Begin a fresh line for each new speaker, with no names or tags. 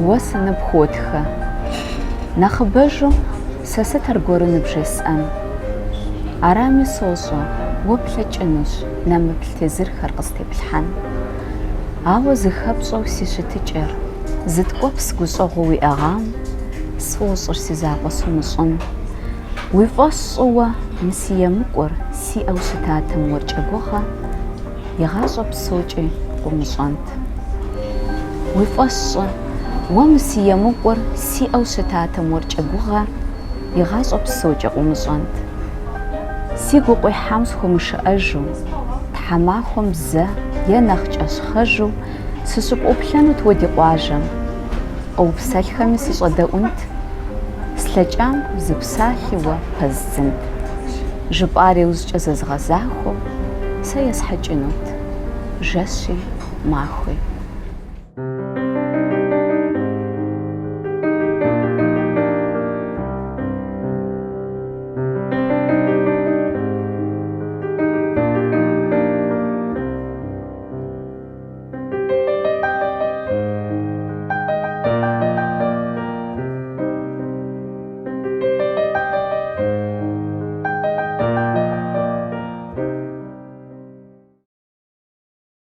وسنبخوتخ نخبجو سستر غورن بجسان أرامي صوصو وبلج إنش نم بلتزر خرقستي بالحن عاوز خبصو سيشتجر زد قبس جزء أغام صوص سيزاق صنصن ويفصوا نسي مقر سي أو ستات مرج أجوها يغاصو بسوجي قمصنت ويفص ومسي مقر سي أو ستات مرج أجوها يغاصو بسوجي قمصنت سيقو قوي حامسهم شأجو تحماهم زا ينخج أشخجو سسوق أبحانو تودي قواجم أو بسالخمي سيصدقونت سلاجام زبساخي وبزنت جباري وزجز غزاخو سيسحجنوت جسي ماخوي